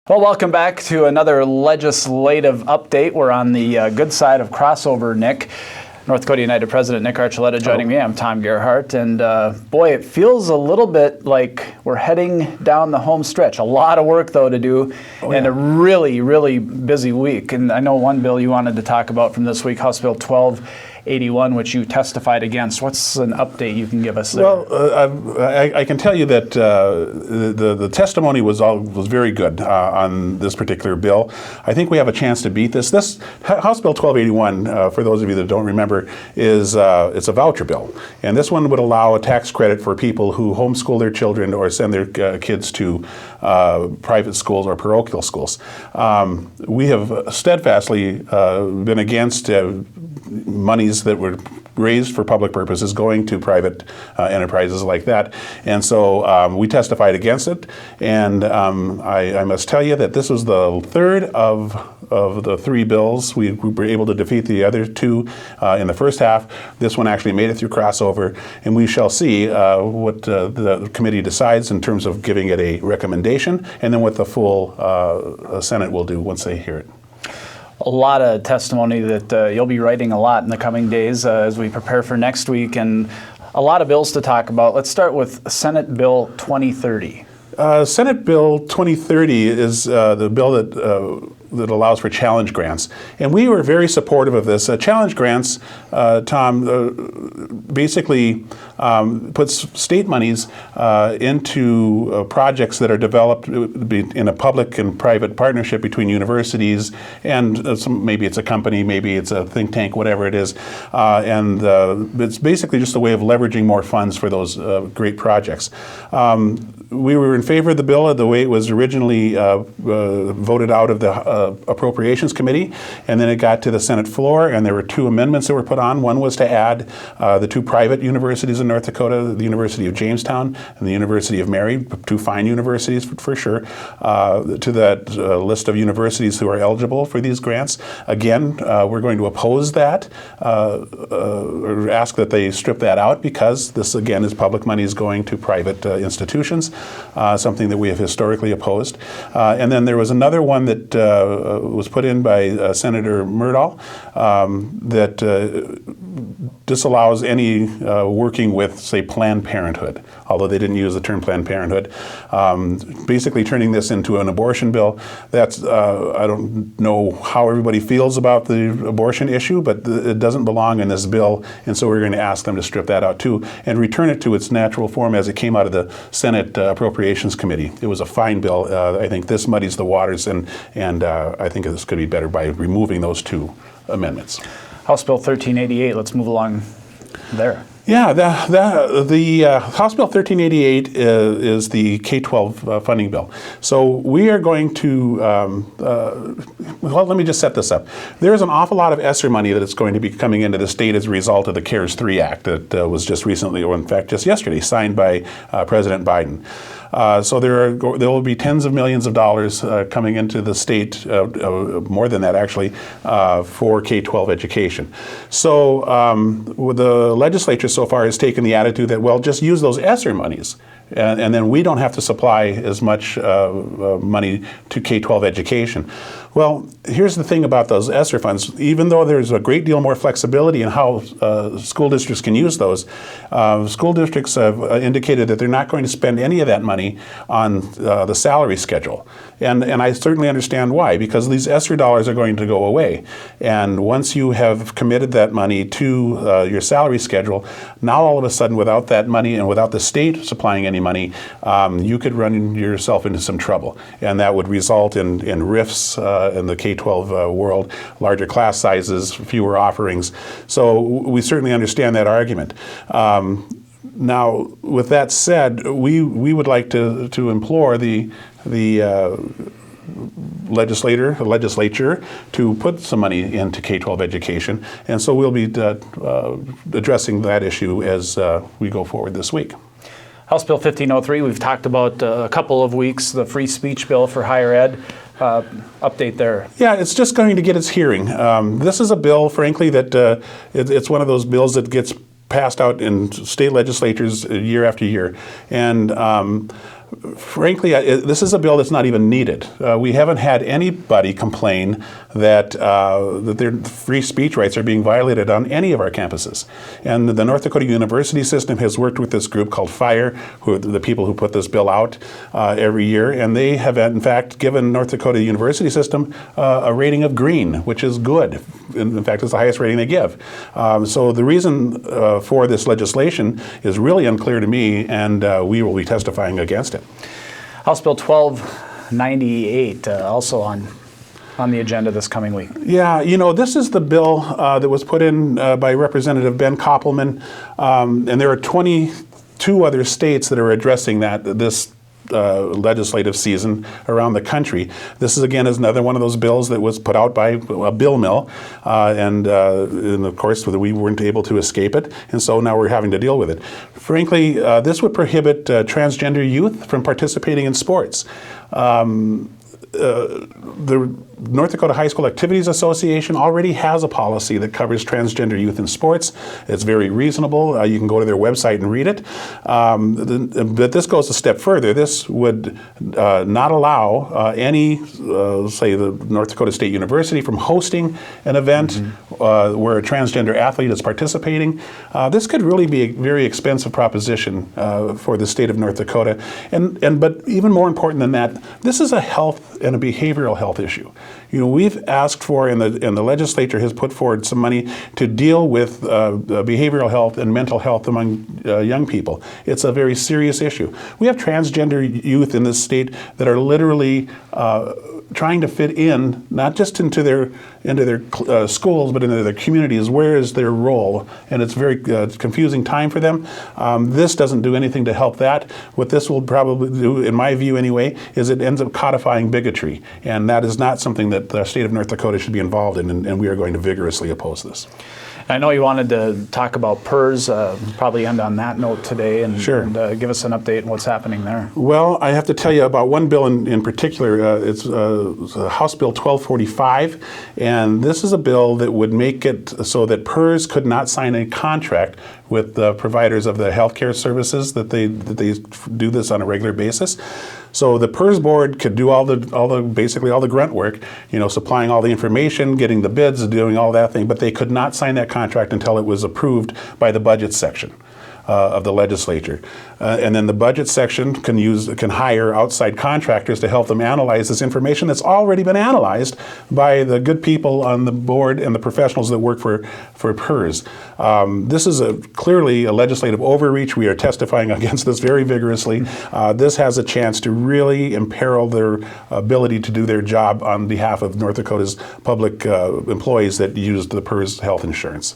Well, welcome back to another legislative update. We're on the good side of crossover, Nick. North Dakota United President Nick Archuleta joining me. I'm Tom Gerhardt, and boy, it feels a little bit like we're heading down the home stretch. A lot of work, though, to do, and a really, really busy week. And I know one bill you wanted to talk about from this week, House Bill 1281, which you testified against. What's an update you can give us there? Well, I can tell you that the testimony was very good on this particular bill. I think we have a chance to beat this. This House Bill 1281, for those of you that don't remember, is it's a voucher bill, and this one would allow a tax credit for people who homeschool their children or send their kids to private schools or parochial schools. We have steadfastly been against monies that were raised for public purposes going to private enterprises like that, and so we testified against it. And I must tell you that this was the third of the three bills. We were able to defeat the other two in the first half. This one actually made it through crossover, and we shall see what the committee decides in terms of giving it a recommendation, and then what the full Senate will do once they hear it. A lot of testimony that you'll be writing a lot in the coming days as we prepare for next week, and a lot of bills to talk about. Let's start with Senate Bill 2030. Senate Bill 2030 is the bill that allows for challenge grants, and we were very supportive of this. Challenge grants, Tom, basically puts state monies into projects that are developed in a public and private partnership between universities and maybe it's a company, maybe it's a think tank, whatever it is, and it's basically just a way of leveraging more funds for those great projects. We were in favor of the bill the way it was originally voted out of the Appropriations Committee, and then it got to the Senate floor, and there were two amendments that were put on. One was to add the two private universities in North Dakota, the University of Jamestown and the University of Mary, two fine universities for sure, to that list of universities who are eligible for these grants. Again, we're going to oppose that, or ask that they strip that out, because this again is public money is going to private institutions. Something that we have historically opposed. And then there was another one that was put in by Senator Myrdal that disallows any working with, say, Planned Parenthood, although they didn't use the term Planned Parenthood. Basically turning this into an abortion bill. That's, I don't know how everybody feels about the abortion issue, but it doesn't belong in this bill, and so we're going to ask them to strip that out too and return it to its natural form as it came out of the Senate Appropriations Committee. It was a fine bill. I think this muddies the waters, and I think this could be better by removing those two amendments. House Bill 1388, let's move along there. Yeah, the House Bill 1388 is the K-12 funding bill. So we are going to, well, let me just set this up. There's an awful lot of ESSER money that is going to be coming into the state as a result of the CARES 3 Act that was just recently, or in fact just yesterday, signed by President Biden. So there will be tens of millions of dollars coming into the state, more than that actually, for K-12 education. So the legislature so far has taken the attitude that, well, just use those ESSER monies, and then we don't have to supply as much money to K-12 education. Well, here's the thing about those ESSER funds. Even though there's a great deal more flexibility in how school districts can use those, school districts have indicated that they're not going to spend any of that money on the salary schedule. And I certainly understand why, because these ESSER dollars are going to go away. And once you have committed that money to your salary schedule, now all of a sudden without that money and without the state supplying any money, you could run yourself into some trouble. And that would result in rifts in the K-12 world, larger class sizes, fewer offerings. So we certainly understand that argument. Now, with that said, we would like to implore the legislature to put some money into K-12 education, and so we'll be addressing that issue as we go forward this week. House Bill 1503, we've talked about a couple of weeks, the free speech bill for higher ed. Update there. Yeah, it's just going to get its hearing. This is a bill, frankly, that it's one of those bills that gets passed out in state legislatures year after year. And Frankly, this is a bill that's not even needed. We haven't had anybody complain that their free speech rights are being violated on any of our campuses. And the North Dakota University system has worked with this group called FIRE, who are the people who put this bill out every year, and they have in fact given North Dakota University system a rating of green, which is good. In fact, it's the highest rating they give. So the reason for this legislation is really unclear to me, and we will be testifying against it. House Bill 1298 also on the agenda this coming week. Yeah, you know, this is the bill that was put in by Representative Ben Koppelman, and there are 22 other states that are addressing this legislative season around the country. This is another one of those bills that was put out by a bill mill, and of course we weren't able to escape it, and so now we're having to deal with it. Frankly, this would prohibit transgender youth from participating in sports. The North Dakota High School Activities Association already has a policy that covers transgender youth in sports. It's very reasonable. You can go to their website and read it. But this goes a step further. This would not allow any, say, the North Dakota State University from hosting an event where a transgender athlete is participating. This could really be a very expensive proposition for the state of North Dakota. But even more important than that, this is a health and a behavioral health issue. You know, we've asked for, and the legislature has put forward some money to deal with behavioral health and mental health among young people. It's a very serious issue. We have transgender youth in this state that are literally trying to fit in, not just into their schools, but into their communities. Where is their role? And it's very confusing time for them. This doesn't do anything to help that. What this will probably do, in my view anyway, is it ends up codifying bigotry. And that is not something that the state of North Dakota should be involved in, and we are going to vigorously oppose this. I know you wanted to talk about PERS, probably end on that note today, and, sure. and give us an update on what's happening there. Well, I have to tell you about one bill in particular. It's House Bill 1245, and this is a bill that would make it so that PERS could not sign a contract with the providers of the healthcare services that they do this on a regular basis. So the PERS board could do basically all the grunt work, you know, supplying all the information, getting the bids, doing all that thing, but they could not sign that contract until it was approved by the budget section of the legislature. And then the budget section can hire outside contractors to help them analyze this information that's already been analyzed by the good people on the board and the professionals that work for PERS. This is clearly a legislative overreach. We are testifying against this very vigorously. This has a chance to really imperil their ability to do their job on behalf of North Dakota's public employees that use the PERS health insurance.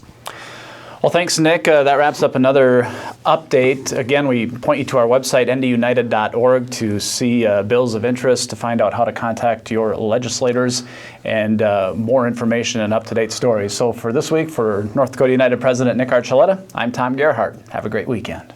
Well, thanks, Nick. That wraps up another update. Again, we point you to our website, ndunited.org, to see bills of interest, to find out how to contact your legislators, and more information and up-to-date stories. So for this week, for North Dakota United President Nick Archuleta, I'm Tom Gerhardt. Have a great weekend.